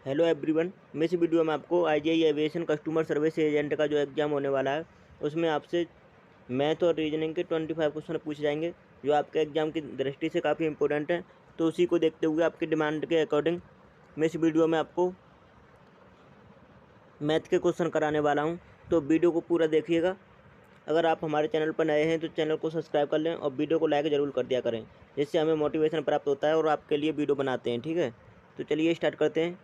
Hello everyone, मैं इस video में आपको IGI aviation customer service agent का जो एग्ज़ाम होने वाला है उसमें आपसे मैथ और रीजनिंग के 25 क्वेश्चन पूछे जाएंगे जो आपके एग्ज़ाम की दृष्टि से काफ़ी इंपॉर्टेंट हैं। तो उसी को देखते हुए आपकी डिमांड के अकॉर्डिंग मैं इस वीडियो में आपको मैथ के क्वेश्चन कराने वाला हूं। तो वीडियो को पूरा देखिएगा। अगर आप हमारे चैनल पर नए हैं तो चैनल को सब्सक्राइब कर लें और वीडियो को लाइक ज़रूर कर दिया करें, जिससे हमें मोटिवेशन प्राप्त होता है और आपके लिए वीडियो बनाते हैं। ठीक है, तो चलिए स्टार्ट करते हैं।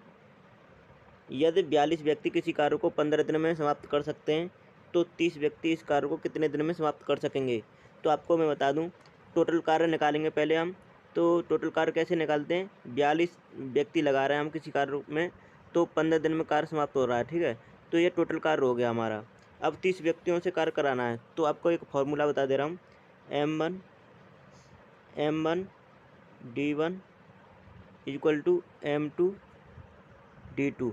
यदि 42 व्यक्ति किसी कार्य को 15 दिन में समाप्त कर सकते हैं तो 30 व्यक्ति इस कार्य को कितने दिन में समाप्त कर सकेंगे। तो आपको मैं बता दूं, टोटल कार्य निकालेंगे पहले हम। तो टोटल कार्य कैसे निकालते हैं, 42 व्यक्ति लगा रहे हैं हम किसी कार्य में, तो 15 दिन में कार्य समाप्त हो रहा है। ठीक है, तो ये टोटल कार्य हो गया हमारा। अब 30 व्यक्तियों से कार्य कराना है तो आपको एक फॉर्मूला बता दे रहा हूँ। M1 D1 equal to M2 D2।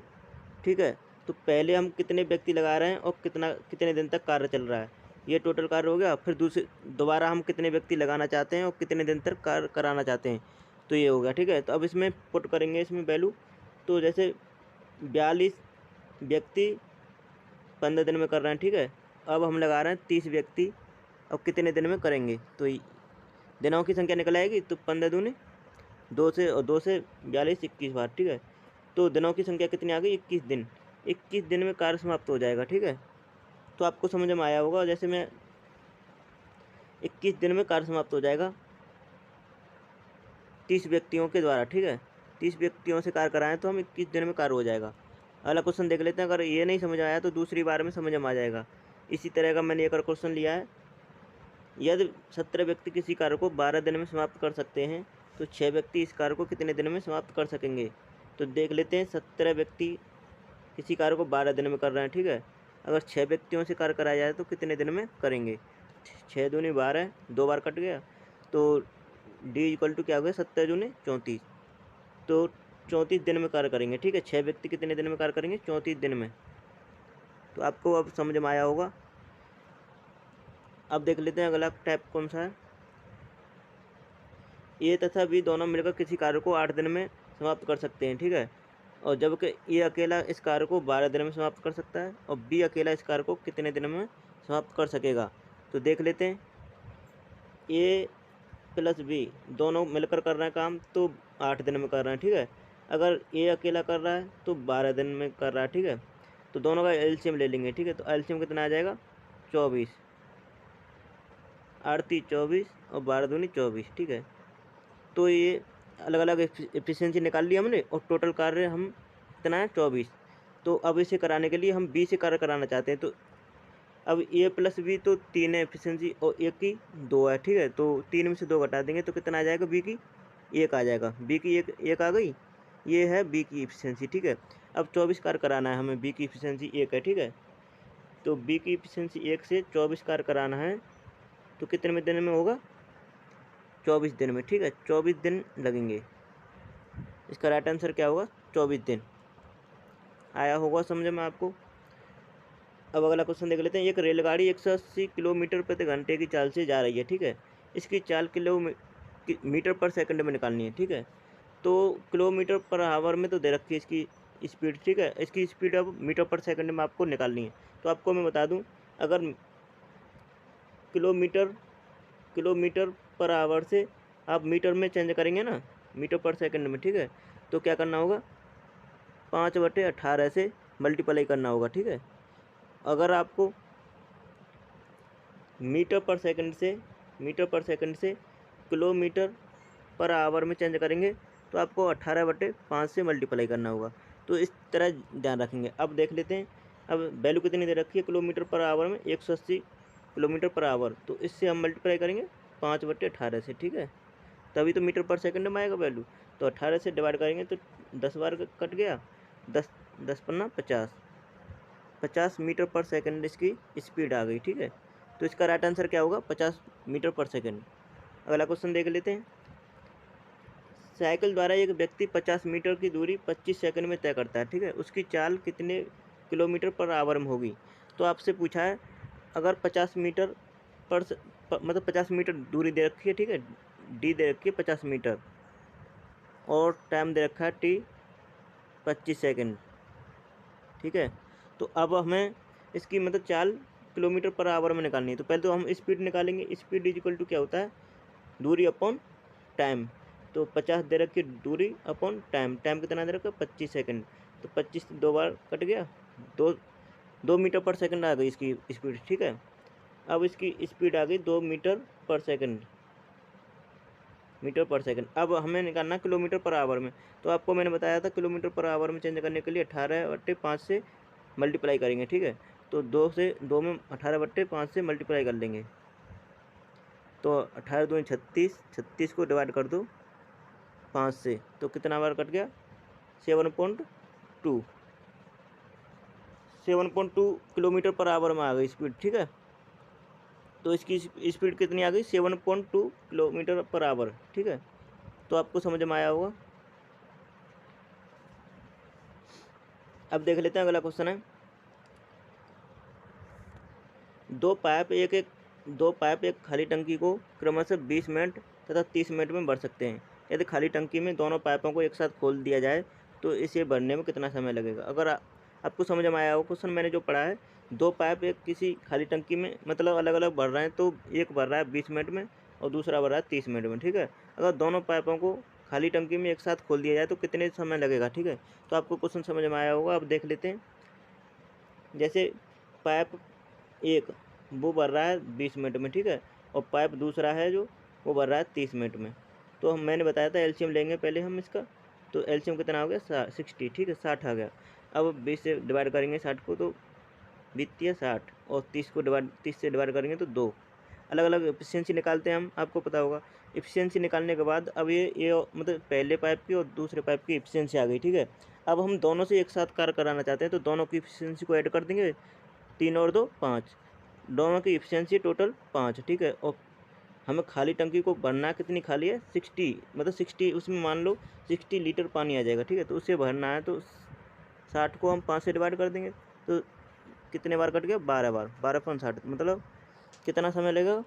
ठीक है, तो पहले हम कितने व्यक्ति लगा रहे हैं और कितने दिन तक कार्य चल रहा है, ये टोटल कार्य हो गया। फिर दोबारा हम कितने व्यक्ति लगाना चाहते हैं और कितने दिन तक कार्य कराना चाहते हैं, तो ये हो गया। ठीक है, तो अब इसमें पुट करेंगे इसमें वैल्यू। तो जैसे 42 व्यक्ति 15 दिन में कर रहे हैं। ठीक है, अब हम लगा रहे हैं 30 व्यक्ति, अब कितने दिन में करेंगे, तो दिनों की संख्या निकल आएगी। तो 15 दूनी 2 से, और 2 से 42 21 बार। ठीक है, तो दिनों की संख्या कितनी आ गई, 21 दिन। 21 दिन में कार्य समाप्त हो जाएगा। ठीक है, तो आपको समझ में आया होगा। जैसे मैं 21 दिन में कार्य समाप्त हो जाएगा 30 व्यक्तियों के द्वारा। ठीक है, 30 व्यक्तियों से कार्य कराएं तो हम 21 दिन में कार्य हो जाएगा। अगला क्वेश्चन देख लेते हैं। अगर ये नहीं समझ आया तो दूसरी बार में समझ में आ जाएगा। इसी तरह का मैंने एक और क्वेश्चन लिया है। यदि 17 व्यक्ति किसी कार्य को 12 दिन में समाप्त कर सकते हैं तो 6 व्यक्ति इस कार्य को कितने दिन में समाप्त कर सकेंगे। तो देख लेते हैं, 17 व्यक्ति किसी कार्य को 12 दिन में कर रहे हैं। ठीक है, अगर 6 व्यक्तियों से कार्य कराया जाए तो कितने दिन में करेंगे। 6 दूनी 12, 2 बार कट गया, तो डी इक्वल टू क्या हो गया, 17 दूनी 34। तो 34 दिन में कार्य करेंगे। ठीक है, 6 व्यक्ति कितने दिन में कार्य करेंगे, 34 दिन में। तो आपको अब समझ में आया होगा। अब देख लेते हैं अगला टाइप कौन सा है। ए तथा बी दोनों मिलकर किसी कार्य को 8 दिन में समाप्त कर सकते हैं। ठीक है, और जबकि ए अकेला इस कार्य को 12 दिन में समाप्त कर सकता है और बी अकेला इस कार्य को कितने दिन में समाप्त कर सकेगा। तो देख लेते हैं, ए प्लस बी दोनों मिलकर कर रहे हैं काम तो 8 दिन में कर रहे हैं। ठीक है, अगर ए अकेला कर रहा है तो 12 दिन में कर रहा है। ठीक है, तो दोनों का एलसीएम ले लेंगे। ठीक है, तो एलसीएम कितना आ जाएगा, 24, 8 × 24 और 12 दूनी 24। ठीक है, तो ये अलग अलग एफिशिएंसी निकाल ली हमने और टोटल कार्य हम कितना है, 24। तो अब इसे कराने के लिए हम बी से कार्य कराना चाहते हैं। तो अब ए प्लस बी तो 3 है एफिशिएंसी और ए की 2 है। ठीक है, तो 3 में से 2 घटा देंगे तो कितना आ जाएगा, बी की 1 आ जाएगा। बी की एक आ गई, ये है बी की एफिशिएंसी। ठीक है, अब 24 कार्य कराना है हमें, बी की एफिशिएंसी 1 है। ठीक है, तो बी की एफिशिएंसी 1 से 24 कार्य कराना है तो कितने दिन में होगा, 24 दिन में। ठीक है, 24 दिन लगेंगे। इसका राइट आंसर क्या होगा, 24 दिन। आया होगा समझ में आपको। अब अगला क्वेश्चन देख लेते हैं। एक रेलगाड़ी 180 किलोमीटर प्रति घंटे की चाल से जा रही है। ठीक है, इसकी चाल मीटर पर सेकंड में निकालनी है। ठीक है, तो किलोमीटर पर आवर में तो दे रखी है इसकी स्पीड। ठीक है, इसकी स्पीड अब मीटर पर सेकंड में आपको निकालनी है। तो आपको मैं बता दूं, अगर किलोमीटर किलोमीटर पर आवर से आप मीटर में चेंज करेंगे ना, मीटर पर सेकंड में। ठीक है, तो क्या करना होगा, 5/18 से मल्टीप्लाई करना होगा। ठीक है, अगर आपको मीटर पर सेकंड से किलोमीटर पर आवर में चेंज करेंगे तो आपको 18/5 से मल्टीप्लाई करना होगा। तो इस तरह ध्यान रखेंगे। अब देख लेते हैं, अब वैल्यू कितनी दे रखी है किलोमीटर पर आवर में, 180 किलोमीटर पर आवर। तो इससे हम मल्टीप्लाई करेंगे 5/18 से। ठीक है, तभी तो मीटर पर सेकंड में आएगा वैल्यू। तो 18 से डिवाइड करेंगे तो 10 बार कट गया, 10 10 पन्ना 50, 50 मीटर पर सेकंड इसकी स्पीड आ गई। ठीक है, तो इसका राइट आंसर क्या होगा, 50 मीटर पर सेकंड। अगला क्वेश्चन देख लेते हैं। साइकिल द्वारा एक व्यक्ति 50 मीटर की दूरी 25 सेकंड में तय करता है। ठीक है, उसकी चाल कितने किलोमीटर पर आवर में होगी। तो आपसे पूछा है, अगर 50 मीटर मतलब 50 मीटर दूरी दे रखी है। ठीक है, डी दे रखी है 50 मीटर और टाइम दे रखा है टी, 25 सेकंड, ठीक है। तो अब हमें इसकी मतलब चाल किलोमीटर पर आवर में निकालनी है। तो पहले तो हम स्पीड निकालेंगे। स्पीड इज इक्वल टू क्या होता है, दूरी अपॉन टाइम। तो 50 दे रखी दूरी अपॉन टाइम, टाइम कितना दे रखा 25 सेकंड। तो 25 दो बार कट गया, 2 मीटर पर सेकंड आ गई इसकी स्पीड, ठीक है। अब इसकी स्पीड आ गई 2 मीटर पर सेकंड, मीटर पर सेकंड। अब हमें निकालना किलोमीटर पर आवर में। तो आपको मैंने बताया था किलोमीटर पर आवर में चेंज करने के लिए 18/5 से मल्टीप्लाई करेंगे, ठीक है। तो 2 में 18/5 से मल्टीप्लाई कर लेंगे। तो 18 दूनी 36, 36 को डिवाइड कर दो 5 से, तो कितना बार कट गया 7.2, 7.2 किलोमीटर पर आवर में आ गई स्पीड, ठीक है। तो इसकी स्पीड कितनी आ गई 7.2 किलोमीटर पर आवर, ठीक है। तो आपको समझ में आया होगा। अब देख लेते हैं अगला क्वेश्चन है, दो पाइप एक खाली टंकी को क्रमशः 20 मिनट तथा 30 मिनट में भर सकते हैं। यदि खाली टंकी में दोनों पाइपों को एक साथ खोल दिया जाए तो इसे भरने में कितना समय लगेगा। अगर आपको समझ में आया हो क्वेश्चन, मैंने जो पढ़ा है, दो पाइप एक किसी खाली टंकी में मतलब अलग अलग भर रहे हैं, तो एक भर रहा है 20 मिनट में और दूसरा भर रहा है 30 मिनट में, ठीक है। अगर दोनों पाइपों को खाली टंकी में एक साथ खोल दिया जाए तो कितने समय लगेगा, ठीक है। तो आपको क्वेश्चन समझ में आया होगा। अब देख लेते हैं, जैसे पाइप एक वो भर रहा है 20 मिनट में, ठीक है, और पाइप दूसरा है जो वो भर रहा है 30 मिनट में। तो मैंने बताया था एलसीएम लेंगे पहले हम इसका। तो एलसीएम कितना हो गया 60, ठीक है, 60 आ गया। अब 20 से डिवाइड करेंगे 60 को तो 20 60, और 30 से डिवाइड करेंगे तो 2। अलग अलग एफिशिएंसी निकालते हैं हम, आपको पता होगा। एफिशिएंसी निकालने के बाद अब ये मतलब पहले पाइप की और दूसरे पाइप की एफिशिएंसी आ गई, ठीक है। अब हम दोनों से एक साथ कार्य कराना चाहते हैं, तो दोनों की एफिशिएंसी को ऐड कर देंगे, 3 और 2 5, दोनों की एफिशिएंसी टोटल 5, ठीक है। और हमें खाली टंकी को भरना कितनी खाली है 60, मतलब 60, उसमें मान लो 60 लीटर पानी आ जाएगा, ठीक है। तो उसे भरना है तो 60 को हम 5 से डिवाइड कर देंगे, तो कितने बार कट गया 12 बार, 12/60, मतलब कितना समय लगेगा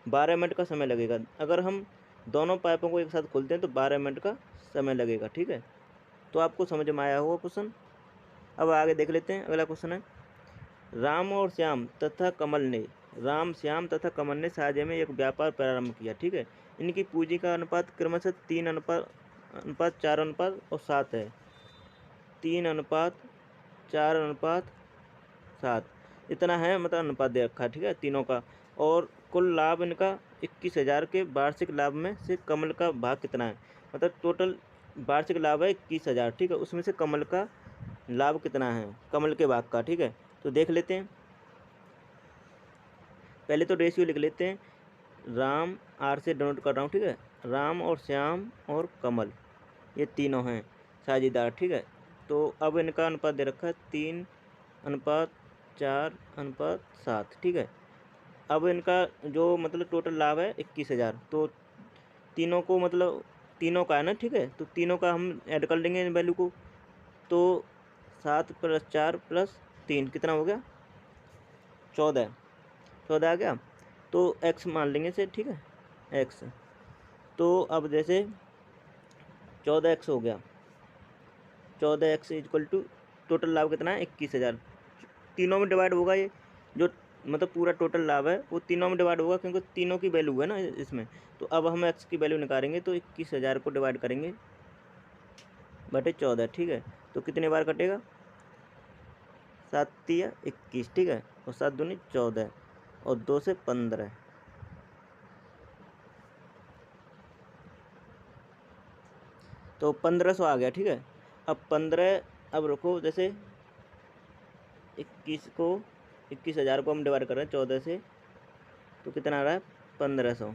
12 मिनट का समय लगेगा। अगर हम दोनों पाइपों को एक साथ खोलते हैं तो 12 मिनट का समय लगेगा, ठीक है। तो आपको समझ में आया होगा क्वेश्चन। अब आगे देख लेते हैं, अगला क्वेश्चन है, राम श्याम तथा कमल ने साझे में एक व्यापार प्रारंभ किया, ठीक है। इनकी पूंजी का अनुपात क्रमशः 3:4:7 है, 3:4:7 इतना है, मतलब अनुपात दे रखा है, ठीक है, तीनों का। और कुल लाभ इनका 21,000 के वार्षिक लाभ में से कमल का भाग कितना है, मतलब टोटल वार्षिक लाभ है 21,000, ठीक है, उसमें से कमल का लाभ कितना है, कमल के भाग का, ठीक है। तो देख लेते हैं, पहले तो रेशियो लिख लेते हैं। राम, आर से डोनोट कर रहा हूँ, ठीक है, राम और श्याम और कमल ये तीनों हैं साझेदार, ठीक है। तो अब इनका अनुपात दे रखा है 3:4:7, ठीक है। अब इनका जो मतलब टोटल लाभ है 21,000, तो तीनों को मतलब तीनों का है ना, ठीक है, तो तीनों का हम ऐड कर लेंगे इन वैल्यू को। तो 7 + 4 + 3 कितना हो गया 14, 14 आ गया। तो x मान लेंगे इसे, ठीक है, x। तो अब जैसे 14x हो गया, 14x इक्वल टू टोटल लाभ कितना है 21,000, तीनों में डिवाइड होगा ये, जो मतलब पूरा टोटल लाभ है वो तीनों में डिवाइड होगा, क्योंकि तीनों की वैल्यू है ना इसमें। तो अब हम x की वैल्यू निकालेंगे, तो 21,000 को डिवाइड करेंगे बटे 14, ठीक है। तो कितने बार कटेगा 7 × 21, ठीक है, और 7 दूनी 14 और 2 से 15, तो 1500 आ गया, ठीक है। अब 15, अब रुको, जैसे 21,000 को हम डिवाइड कर रहे हैं 14 से, तो कितना आ रहा है 1500।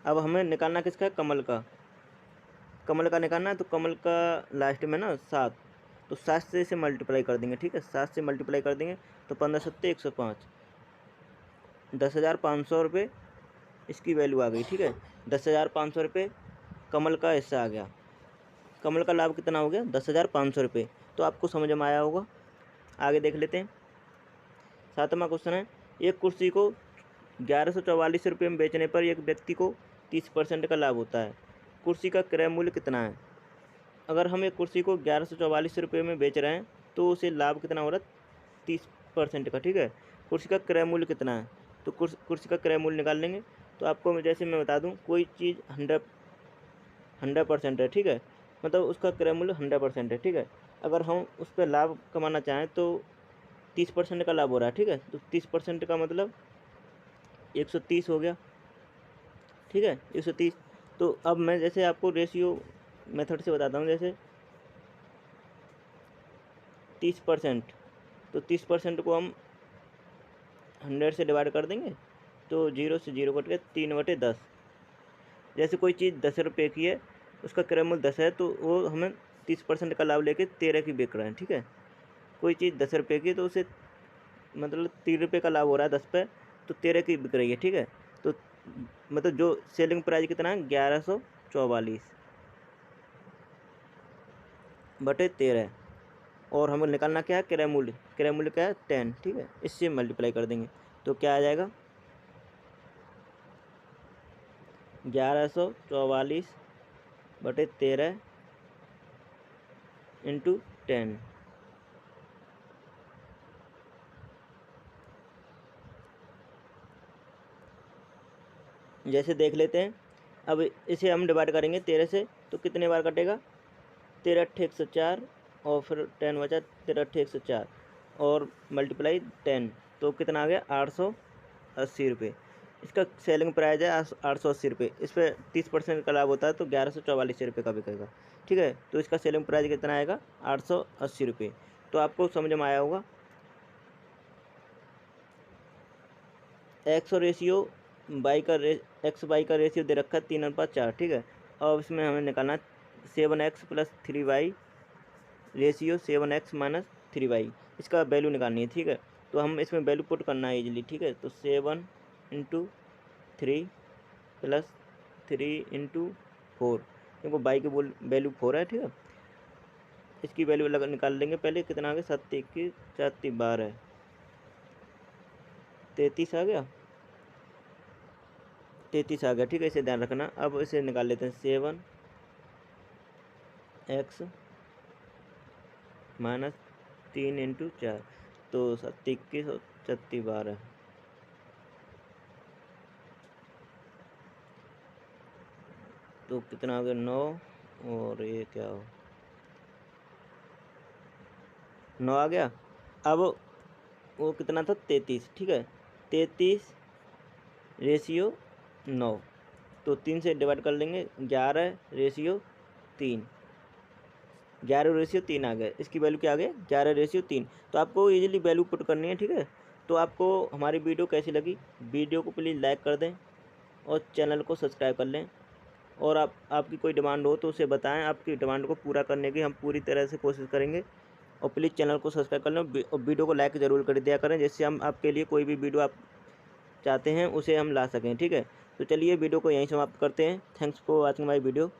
अब हमें निकालना किसका है, कमल का, कमल का निकालना है। तो कमल का लास्ट में ना 7, तो 7 से इसे मल्टीप्लाई कर देंगे, ठीक है, 7 से मल्टीप्लाई कर देंगे तो 15 × 7 = 105, 10,500 रुपये इसकी वैल्यू आ गई, ठीक है। 10,500 रुपये कमल का हिस्सा आ गया। कमल का लाभ कितना हो गया 10,500 रुपये। तो आपको समझ में आया होगा। आगे देख लेते हैं, 7वां क्वेश्चन है, एक कुर्सी को 1144 रुपये में बेचने पर एक व्यक्ति को 30% का लाभ होता है। कुर्सी का क्रय मूल्य कितना है। अगर हम एक कुर्सी को 1144 रुपये में बेच रहे हैं तो उसे लाभ कितना हो रहा है, 30% का, ठीक है। कुर्सी का क्रय मूल्य कितना है, तो कुर्सी का क्रय मूल्य निकाल लेंगे। तो आपको जैसे मैं बता दूं, कोई चीज़ 100% है, ठीक है, मतलब उसका क्रय मूल्य 100% है, ठीक है। अगर हम उस पर लाभ कमाना चाहें तो 30% का लाभ हो रहा है, ठीक है। तो 30% का मतलब 130 हो गया, ठीक है, 130। तो अब मैं जैसे आपको रेशियो मेथड से बताता हूँ, जैसे 30%, तो 30% को हम 100 से डिवाइड कर देंगे तो 0 से 0 कट के 3/10। जैसे कोई चीज़ 10 रुपये की है, उसका क्रय मूल्य 10 है, तो वो हमें 30% का लाभ लेके 13 की बिक रहे हैं, ठीक है। कोई चीज़ 10 रुपये की, तो उसे मतलब 3 रुपये का लाभ हो रहा है 10 पे, तो 13 की बिक रही है, ठीक है। तो मतलब जो सेलिंग प्राइस कितना है, 1144/13, और हमें निकालना क्या है, क्रय मूल्य। क्रय मूल्य क्या है, 10, ठीक है। इससे मल्टीप्लाई कर देंगे तो क्या आ जाएगा, 1144/13 इंटू 10। जैसे देख लेते हैं, अब इसे हम डिवाइड करेंगे 13 से, तो कितने बार कटेगा, 13 अट्ठे 104, और फिर 10 बचा, 13 अट्ठे 104, और मल्टीप्लाई 10, तो कितना आ गया, 880 रुपये। इसका सेलिंग प्राइस है 880 रुपये। इस पर 30% का लाभ होता है तो 1144 रुपये का बिकेगा, ठीक है। तो इसका सेलिंग प्राइस कितना आएगा, 880 रुपये। तो आपको समझ में आया होगा। एक्स और रेशियो एक्स वाई का रेशियो दे रखा है 3:4, ठीक है। और इसमें हमें निकालना 7x + 3y ratio 7x - 3y, इसका वैल्यू निकालनी है, ठीक है। तो हम इसमें वैल्यू पुट करना है इजीली, ठीक है। तो 7 × 3 + 3 × 4, क्योंकि बाई की वैल्यू 4 है, ठीक है। इसकी वैल्यू निकाल लेंगे पहले, कितना आ गया, 7 × 21 = 4 × 12, 33 आ गया, 33 आ गया, ठीक है। इसे ध्यान रखना। अब इसे निकाल लेते हैं, 7x - 3 × 4, तो 7 × 21 और 4 × 12, तो कितना आ गया, 9, और ये क्या हो, 9 आ गया। अब वो कितना था, 33, ठीक है। 33 रेशियो 9, तो 3 से डिवाइड कर लेंगे, 11 रेशियो 3, 11/3 आ गया। इसकी वैल्यू क्या आ गई, 11/3। तो आपको इजीली वैल्यू पुट करनी है, ठीक है। तो आपको हमारी वीडियो कैसी लगी, वीडियो को प्लीज़ लाइक कर दें और चैनल को सब्सक्राइब कर लें। और आपकी कोई डिमांड हो तो उसे बताएं, आपकी डिमांड को पूरा करने की हम पूरी तरह से कोशिश करेंगे। और प्लीज़ चैनल को सब्सक्राइब कर लें और वीडियो को लाइक ज़रूर कर दिया करें, जिससे हम आपके लिए कोई भी वीडियो आप चाहते हैं उसे हम ला सकें, ठीक है। तो चलिए वीडियो को यहीं समाप्त करते हैं। Thanks for watching my video.